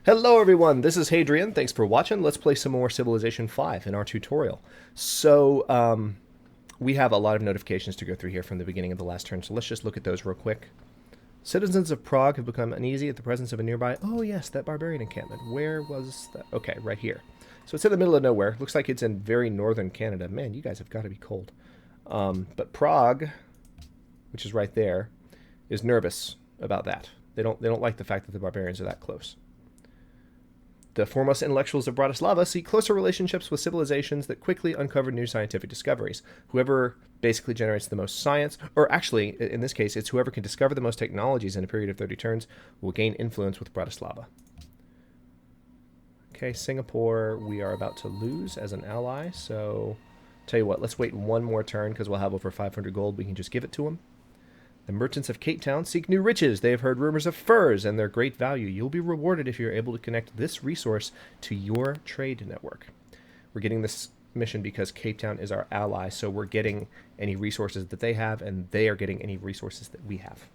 Hello everyone, this is Hadrian. Thanks for watching. Let's play some more Civilization 5 in our tutorial. We have a lot of notifications to go through here from the beginning of the last turn, so let's just look at those real quick. Citizens of Prague have become uneasy at the presence of a nearby... Oh yes, that barbarian encampment. Where was that? Okay, right here. So it's in the middle of nowhere. Looks like it's in very northern Canada. Man, you guys have got to be cold. But Prague, which is right there, is nervous about that. They don't like the fact that the barbarians are that close. The foremost intellectuals of Bratislava seek closer relationships with civilizations that quickly uncover new scientific discoveries. Whoever basically generates the most science, or actually, in this case, it's whoever can discover the most technologies in a period of 30 turns will gain influence with Bratislava. Okay, Singapore, we are about to lose as an ally, so tell you what, let's wait one more turn because we'll have over 500 gold. We can just give it to them. The merchants of Cape Town seek new riches. They have heard rumors of furs and their great value. You'll be rewarded if you're able to connect this resource to your trade network. We're getting this mission because Cape Town is our ally, so we're getting any resources that they have, and they are getting any resources that we have.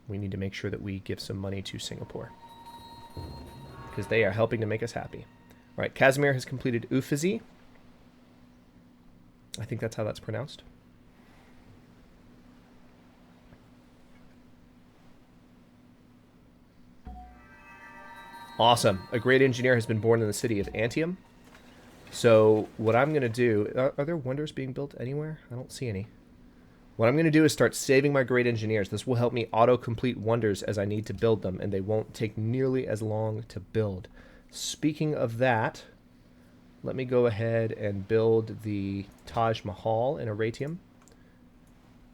We need to make sure that we give some money to Singapore because they are helping to make us happy. All right, Casimir has completed Uffizi. I think that's how that's pronounced. Awesome. A great engineer has been born in the city of Antium. So what I'm going to do... Are there wonders being built anywhere? I don't see any. What I'm going to do is start saving my great engineers. This will help me auto-complete wonders as I need to build them, and they won't take nearly as long to build. Speaking of that, let me go ahead and build the Taj Mahal in Aratium,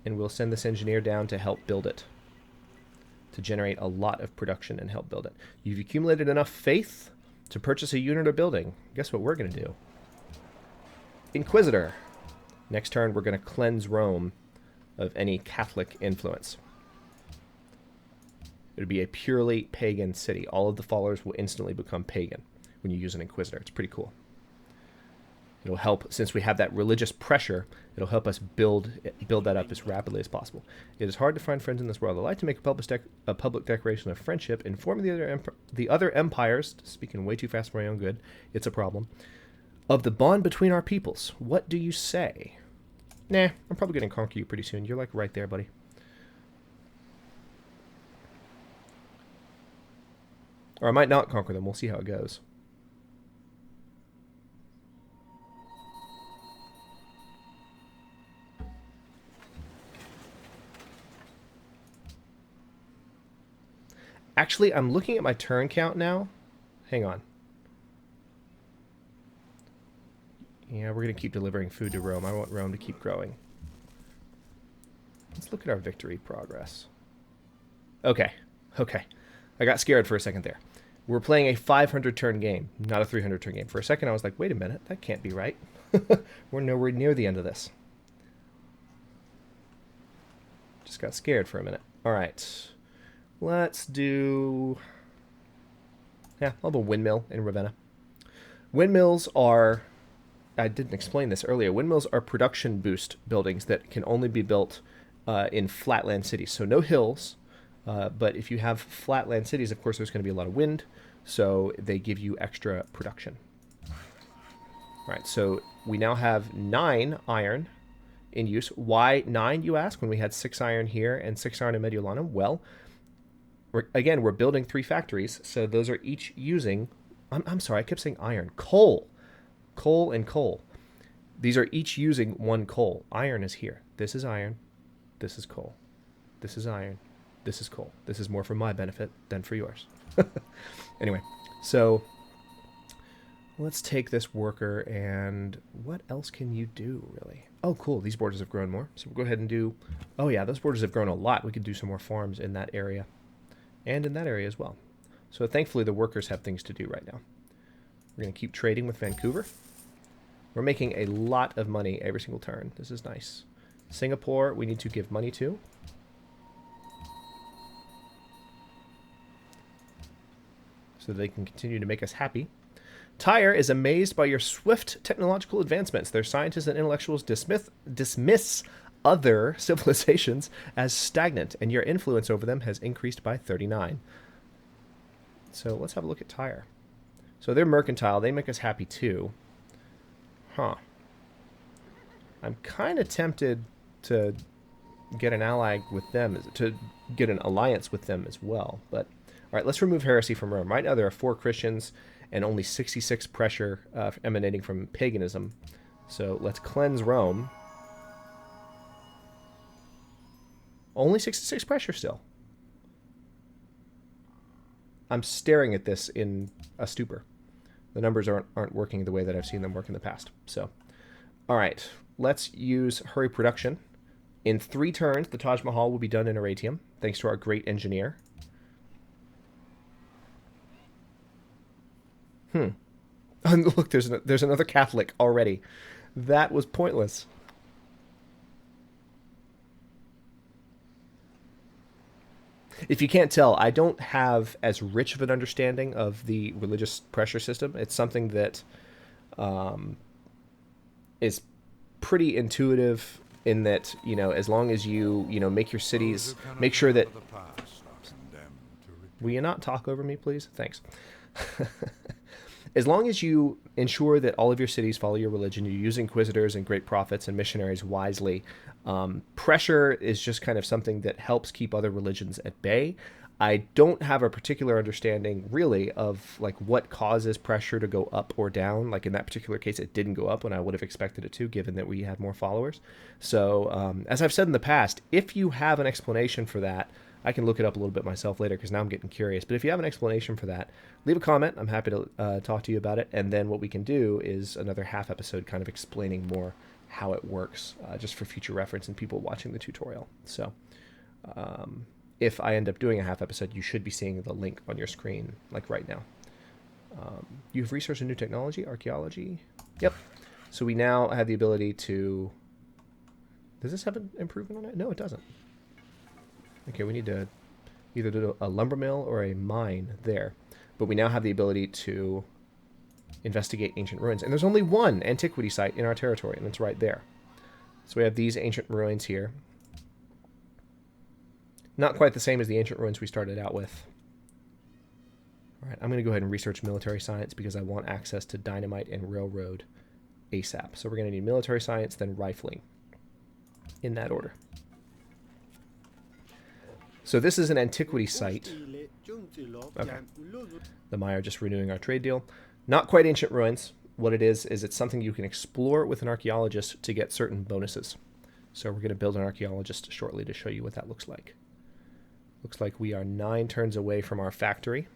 and we'll send this engineer down to help build it, to generate a lot of production and help build it. You've accumulated enough faith to purchase a unit or building. Guess what we're going to do? Inquisitor. Next turn, we're going to cleanse Rome of any Catholic influence. It would be a purely pagan city. All of the followers will instantly become pagan when you use an Inquisitor. It's pretty cool. It'll help, since we have that religious pressure, it'll help us build that up as rapidly as possible. It is hard to find friends in this world. I like to make a public declaration of friendship, informing the other empires, speaking way too fast for my own good, it's a problem, of the bond between our peoples. What do you say? Nah, I'm probably going to conquer you pretty soon. You're like right there, buddy. Or I might not conquer them. We'll see how it goes. Actually, I'm looking at my turn count now. Hang on. Yeah, we're going to keep delivering food to Rome. I want Rome to keep growing. Let's look at our victory progress. Okay. Okay. I got scared for a second there. We're playing a 500-turn game, not a 300-turn game. For a second, I was like, wait a minute. That can't be right. We're nowhere near the end of this. Just got scared for a minute. All right. Let's do... Yeah, I'll have a windmill in Ravenna. Windmills are... I didn't explain this earlier. Windmills are production boost buildings that can only be built in flatland cities. So no hills. But if you have flatland cities, of course, there's going to be a lot of wind, so they give you extra production. All right, so we now have 9 iron in use. Why 9, you ask, when we had 6 iron here and 6 iron in Mediolanum? Well, we're building 3 factories, so those are each using... I'm sorry, I kept saying iron. Coal. Coal and coal. These are each using 1 coal. Iron is here. This is iron. This is coal. This is iron. This is coal. This is more for my benefit than for yours. Anyway, so let's take this worker and what else can you do, really? Oh, cool. These borders have grown more. So we'll go ahead and do... Oh, yeah, those borders have grown a lot. We could do some more farms in that area and in that area as well. So thankfully, the workers have things to do right now. We're going to keep trading with Vancouver. We're making a lot of money every single turn. This is nice. Singapore, we need to give money to. So they can continue to make us happy. Tyre is amazed by your swift technological advancements. Their scientists and intellectuals dismiss other civilizations as stagnant, and your influence over them has increased by 39. So let's have a look at Tyre. So they're mercantile. They make us happy too. Huh. I'm kind of tempted to get an ally with them, to get an alliance with them as well. But, all right, let's remove heresy from Rome. Right now there are 4 Christians and only 66 pressure emanating from paganism. So let's cleanse Rome. Only 66 pressure still. I'm staring at this in a stupor. The numbers aren't working the way that I've seen them work in the past. So, all right, let's use hurry production. In 3 turns, the Taj Mahal will be done in Aratium, thanks to our great engineer. Look, there's another Catholic already. That was pointless. If you can't tell, I don't have as rich of an understanding of the religious pressure system. It's something that is pretty intuitive in that, you know, as long as you make your cities, make sure that... Will you not talk over me, please? Thanks. As long as you ensure that all of your cities follow your religion, you use inquisitors and great prophets and missionaries wisely, pressure is just kind of something that helps keep other religions at bay. I don't have a particular understanding, really, of like what causes pressure to go up or down. Like in that particular case, it didn't go up when I would have expected it to, given that we had more followers. So, as I've said in the past, if you have an explanation for that, I can look it up a little bit myself later because now I'm getting curious. But if you have an explanation for that, leave a comment. I'm happy to talk to you about it. And then what we can do is another half episode kind of explaining more how it works, just for future reference and people watching the tutorial. So if I end up doing a half episode, you should be seeing the link on your screen like right now. You've researched a new technology, archaeology. Yep. So we now have the ability to... Does this have an improvement on it? No, it doesn't. Okay, we need to either do a lumber mill or a mine there. But we now have the ability to investigate ancient ruins. And there's only one antiquity site in our territory, and it's right there. So we have these ancient ruins here. Not quite the same as the ancient ruins we started out with. All right, I'm going to go ahead and research military science because I want access to dynamite and railroad ASAP. So we're going to need military science, then rifling, in that order. So this is an antiquity site. Okay. The Maya are just renewing our trade deal. Not quite ancient ruins. What it is it's something you can explore with an archaeologist to get certain bonuses. So we're going to build an archaeologist shortly to show you what that looks like. Looks like we are 9 turns away from our factory.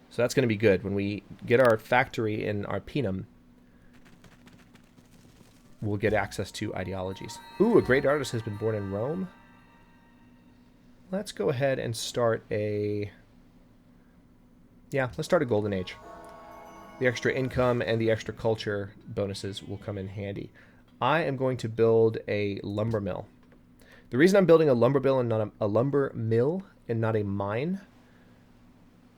So that's going to be good. When we get our factory in Arpinum, we'll get access to ideologies. Ooh, a great artist has been born in Rome. Let's go ahead and start a... Yeah, let's start a golden age. The extra income and the extra culture bonuses will come in handy. I am going to build a lumber mill. The reason I'm building a lumber mill and not a lumber mill and not a mine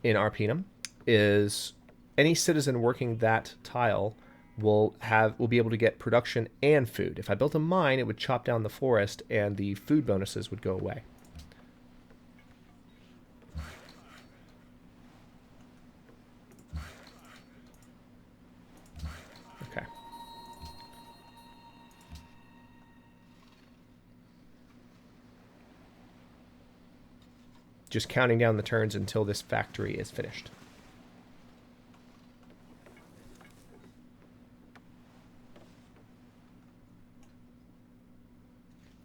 in Arpinum is any citizen working that tile will be able to get production and food. If I built a mine, it would chop down the forest and the food bonuses would go away. Okay. Just counting down the turns until this factory is finished.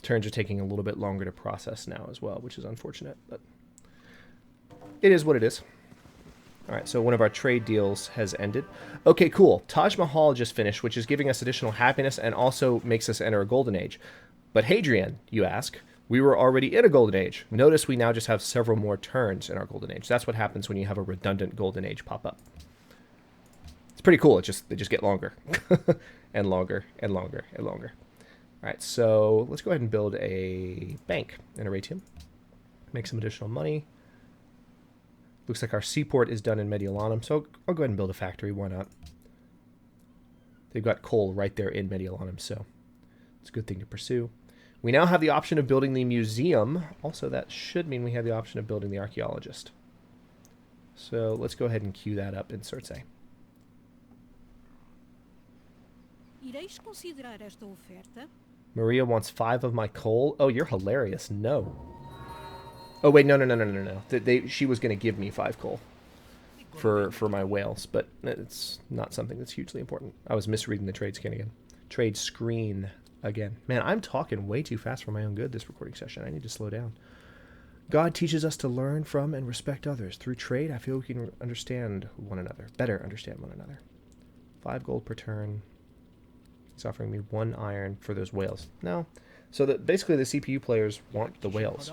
Turns are taking a little bit longer to process now as well, which is unfortunate, but it is what it is. All right, so one of our trade deals has ended. Okay, cool. Taj Mahal just finished, which is giving us additional happiness and also makes us enter a golden age. But Hadrian, you ask, we were already in a golden age. Notice we now just have several more turns in our golden age. That's what happens when you have a redundant golden age pop up. It's pretty cool. They just get longer and longer and longer and longer. All right, so let's go ahead and build a bank in Aratium. Make some additional money. Looks like our seaport is done in Mediolanum, so I'll go ahead and build a factory. Why not? They've got coal right there in Mediolanum, so it's a good thing to pursue. We now have the option of building the museum. Also, that should mean we have the option of building the archaeologist. So let's go ahead and queue that up in Surtsey. Maria wants 5 of my coal. Oh, you're hilarious. No. Oh, wait, no. She was going to give me 5 coal for my whales, but it's not something that's hugely important. I was misreading the trade skin again. Trade screen again. Man, I'm talking way too fast for my own good this recording session. I need to slow down. God teaches us to learn from and respect others. Through trade, I feel we can understand one another. Better understand one another. 5 gold per turn. He's offering me 1 iron for those whales. No. So that basically the CPU players want the whales.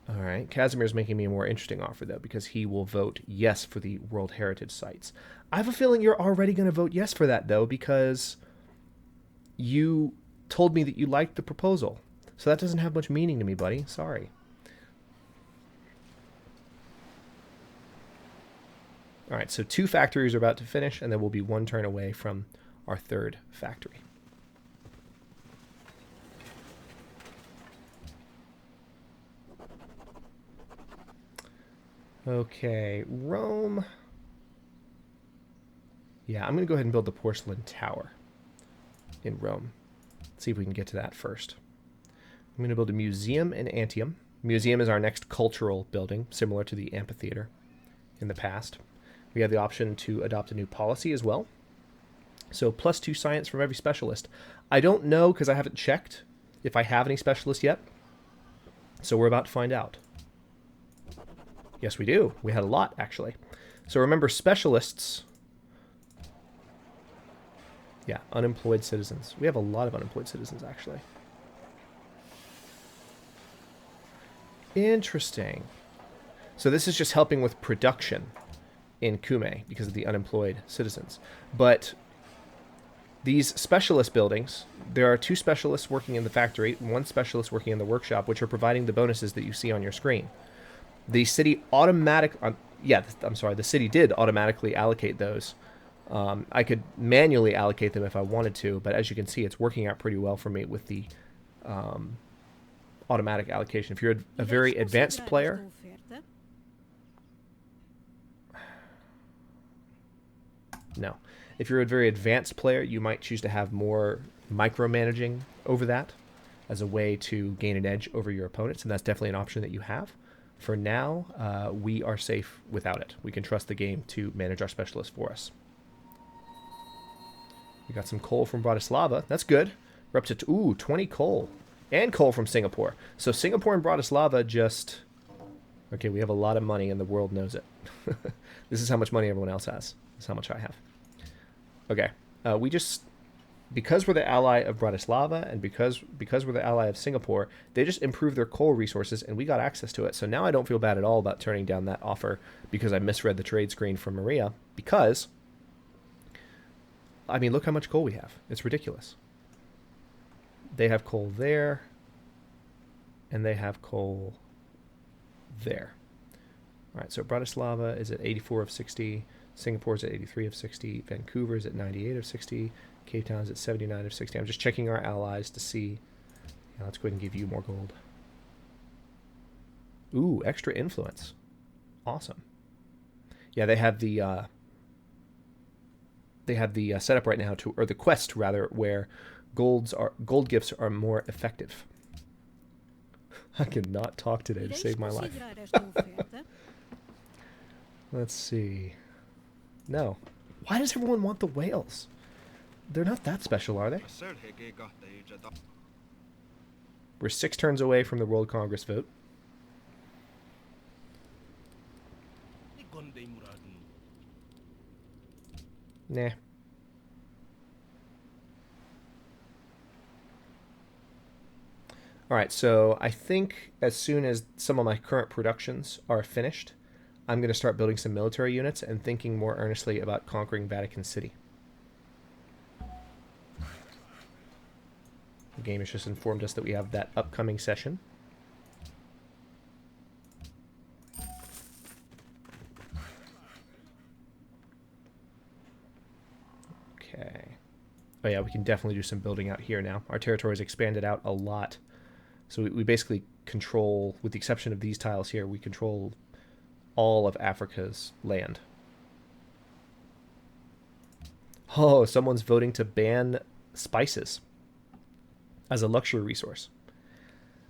Alright, Casimir's making me a more interesting offer, though, because he will vote yes for the World Heritage Sites. I have a feeling you're already going to vote yes for that, though, because you told me that you liked the proposal. So that doesn't have much meaning to me, buddy. Sorry. Alright, so 2 factories are about to finish, and then we'll be 1 turn away from our 3rd factory. Okay, Rome. Yeah, I'm going to go ahead and build the porcelain tower in Rome. Let's see if we can get to that first. I'm going to build a museum in Antium. Museum is our next cultural building, similar to the amphitheater in the past. We have the option to adopt a new policy as well. So +2 science from every specialist. I don't know, because I haven't checked, if I have any specialists yet. So we're about to find out. Yes, we do. We had a lot, actually. So remember, specialists... Yeah, unemployed citizens. We have a lot of unemployed citizens, actually. Interesting. So this is just helping with production in Kume because of the unemployed citizens. But these specialist buildings, there are 2 specialists working in the factory, 1 specialist working in the workshop, which are providing the bonuses that you see on your screen. The city the city did automatically allocate those. I could manually allocate them if I wanted to, but as you can see, it's working out pretty well for me with the automatic allocation. If you're a very advanced player... No. If you're a very advanced player, you might choose to have more micromanaging over that as a way to gain an edge over your opponents, and that's definitely an option that you have. For now, we are safe without it. We can trust the game to manage our specialists for us. We got some coal from Bratislava. That's good. We're up to 20 coal. And coal from Singapore. So Singapore and Bratislava just... Okay, we have a lot of money and the world knows it. This is how much money everyone else has. This is how much I have. Okay. We just... Because we're the ally of Bratislava and because we're the ally of Singapore, they just improved their coal resources and we got access to it. So now I don't feel bad at all about turning down that offer because I misread the trade screen from Maria. Because, I mean, look how much coal we have. It's ridiculous. They have coal there and they have coal there. All right, so Bratislava is at 84 of 60. Singapore is at 83 of 60. Vancouver is at 98 of 60. Cape Town's at 79 of 60. I'm just checking our allies to see. Yeah, let's go ahead and give you more gold. Ooh, extra influence. Awesome. Yeah, they have the setup right now or the quest rather, where gold gifts are more effective. I cannot talk today to save my life. Let's see. No. Why does everyone want the whales? They're not that special, are they? We're 6 turns away from the World Congress vote. Nah. Alright, so I think as soon as some of my current productions are finished, I'm going to start building some military units and thinking more earnestly about conquering Vatican City. The game has just informed us that we have that upcoming session. Okay. Oh Oh yeah, we can definitely do some building out here now. Our territory has expanded out a lot. So we basically control, with the exception of these tiles here, we control all of Africa's land. Oh, someone's voting to ban spices as a luxury resource.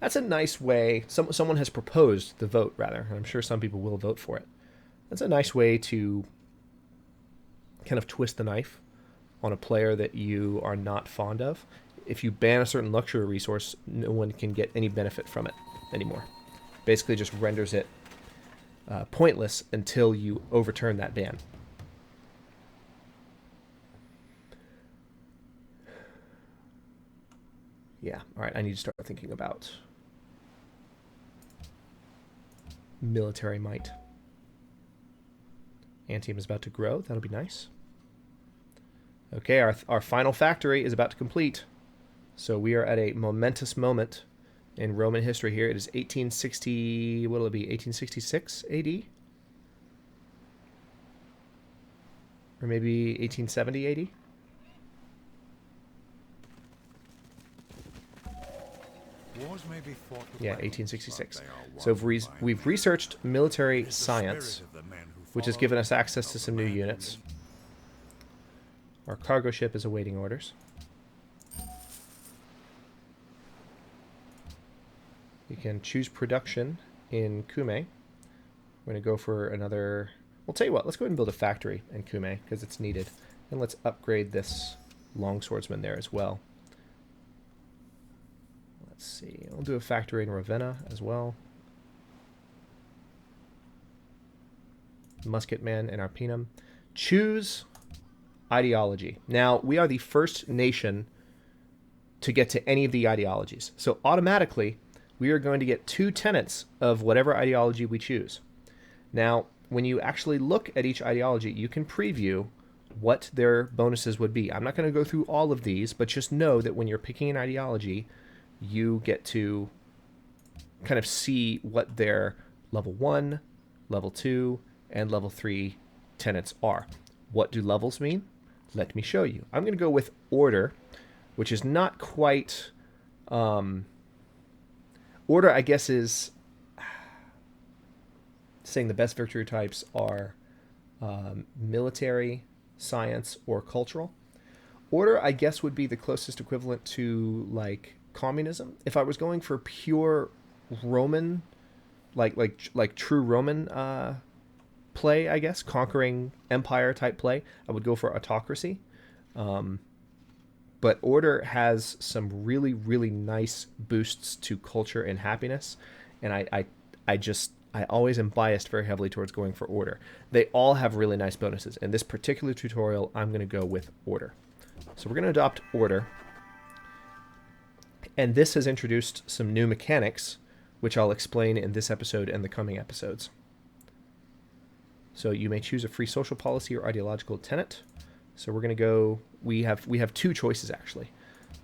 That's a nice way. Someone has proposed the vote, rather. And I'm sure some people will vote for it. That's a nice way to kind of twist the knife on a player that you are not fond of. If you ban a certain luxury resource, no one can get any benefit from it anymore. Basically just renders it pointless until you overturn that ban. Yeah, all right, I need to start thinking about military might. Antium is about to grow. That'll be nice. Okay, our final factory is about to complete. So we are at a momentous moment in Roman history here. It is 1860, what will it be, 1866 AD? Or maybe 1870 AD? Yeah, 1866. So we've researched military science, which has given us access to some new units. Our cargo ship is awaiting orders. You can choose production in Kume. We're going to go for another... We'll tell you what, let's go ahead and build a factory in Kume, because it's needed. And let's upgrade this longswordsman there as well. Let's see, we'll do a factory in Ravenna as well. Musketman in Arpinum. Choose ideology. Now, we are the first nation to get to any of the ideologies. So automatically, we are going to get 2 tenets of whatever ideology we choose. Now, when you actually look at each ideology, you can preview what their bonuses would be. I'm not going to go through all of these, but just know that when you're picking an ideology, you get to kind of see what their level 1, level 2, and level 3 tenets are. What do levels mean? Let me show you. I'm going to go with order, which is not quite... order, I guess, is saying the best victory types are military, science, or cultural. Order, I guess, would be the closest equivalent to, like, communism. If I was going for pure Roman, like true Roman play, I guess, conquering empire type play, I would go for autocracy. But order has some really, really nice boosts to culture and happiness, and I always am biased very heavily towards going for order. They all have really nice bonuses. In this particular tutorial, I'm going to go with order. So we're going to adopt order, and this has introduced some new mechanics, which I'll explain in this episode and the coming episodes. So you may choose a free social policy or ideological tenet. So we're going to go, we have 2 choices actually.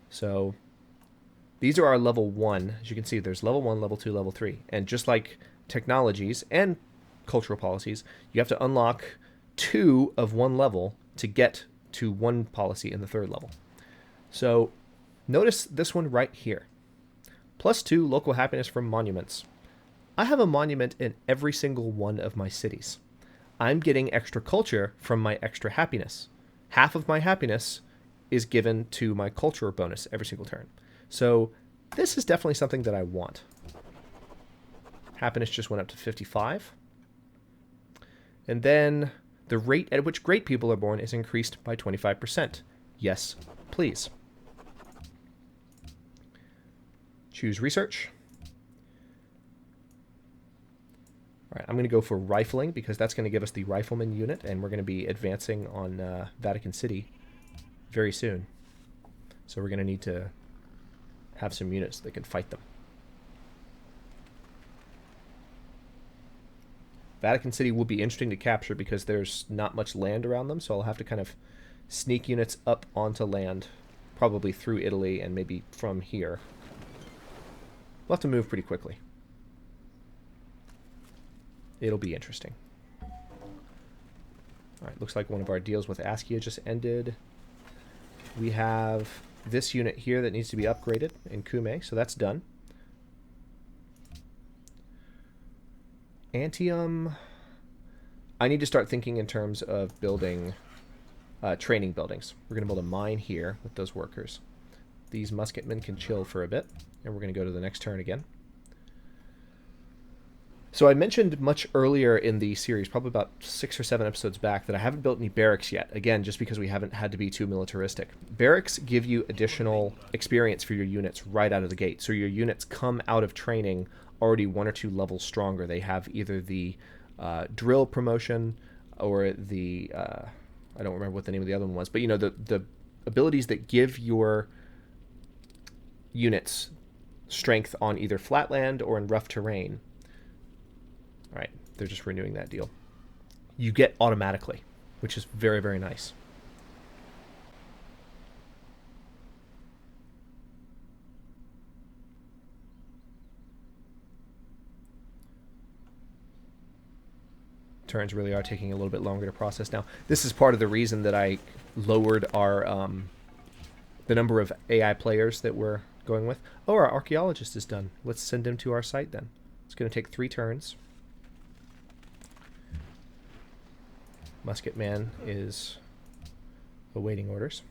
So these are our level 1. As you can see, there's level 1, level 2, level 3. And just like technologies and cultural policies, you have to unlock 2 of one level to get to one policy in the 3rd level. So notice this one right here. +2 local happiness from monuments. I have a monument in every single one of my cities. I'm getting extra culture from my extra happiness. Half of my happiness is given to my culture bonus every single turn. So this is definitely something that I want. Happiness just went up to 55. And then the rate at which great people are born is increased by 25%. Yes, please. Choose research. All right, I'm going to go for rifling because that's going to give us the rifleman unit, and we're going to be advancing on Vatican City very soon. So we're going to need to have some units that can fight them. Vatican City will be interesting to capture because there's not much land around them, so I'll have to kind of sneak units up onto land, probably through Italy and maybe from here. We'll have to move pretty quickly. It'll be interesting. All right, looks like one of our deals with Askia just ended. we have this unit here that needs to be upgraded in Kume, so that's done. Antium, I need to start thinking in terms of building training buildings. We're going to build a mine here with those workers. These musketmen can chill for a bit, and we're going to go to the next turn again. So I mentioned much earlier in the series, probably about 6 or 7 episodes back, that I haven't built any barracks yet. Again, just because we haven't had to be too militaristic. Barracks give you additional experience for your units right out of the gate. So your units come out of training already 1 or 2 levels stronger. They have either the drill promotion or the... I don't remember what the name of the other one was. But, you know, the abilities that give your units strength on either flatland or in rough terrain. All right, they're just renewing that deal. You get automatically, which is very, very nice. Turns really are taking a little bit longer to process now. This is part of the reason that I lowered our the number of AI players that we're going with. Oh, our archaeologist is done. Let's send him to our site then. It's going to take 3 turns. Musket Man is awaiting orders.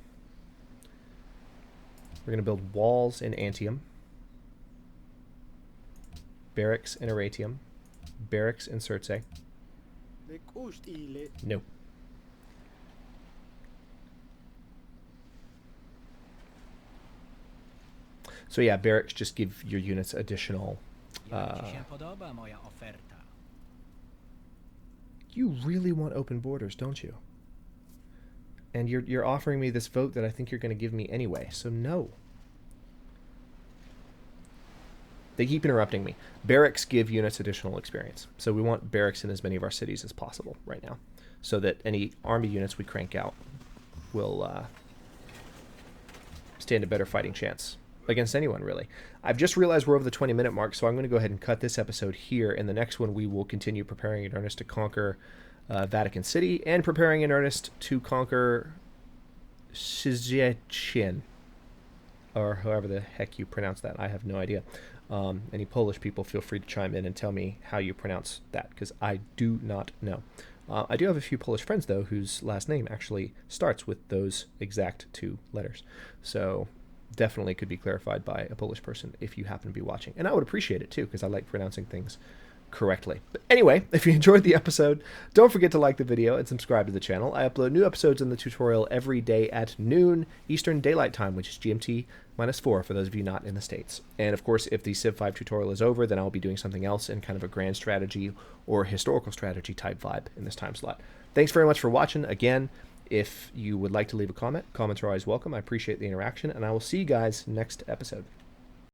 We're going to build walls in Antium, barracks in Aratium, barracks in Circe. No. So yeah, barracks just give your units additional... You really want open borders, don't you? And you're offering me this vote that I think you're going to give me anyway, so no. They keep interrupting me. Barracks give units additional experience. So we want barracks in as many of our cities as possible right now, so that any army units we crank out will stand a better fighting chance against anyone, really. I've just realized we're over the 20-minute mark, so I'm going to go ahead and cut this episode here. In the next one, we will continue preparing in earnest to conquer Vatican City and preparing in earnest to conquer Szczecin, or however the heck you pronounce that. I have no idea. Any Polish people, feel free to chime in and tell me how you pronounce that, because I do not know. I do have a few Polish friends, though, whose last name actually starts with those exact 2 letters. So definitely could be clarified by a Polish person if you happen to be watching. And I would appreciate it, too, because I like pronouncing things correctly. But anyway, if you enjoyed the episode, don't forget to like the video and subscribe to the channel. I upload new episodes in the tutorial every day at noon Eastern Daylight Time, which is GMT -4 for those of you not in the States. And of course, if the Civ 5 tutorial is over, then I'll be doing something else in kind of a grand strategy or historical strategy type vibe in this time slot. Thanks very much for watching. Again, if you would like to leave a comment, comments are always welcome. I appreciate the interaction, and I will see you guys next episode.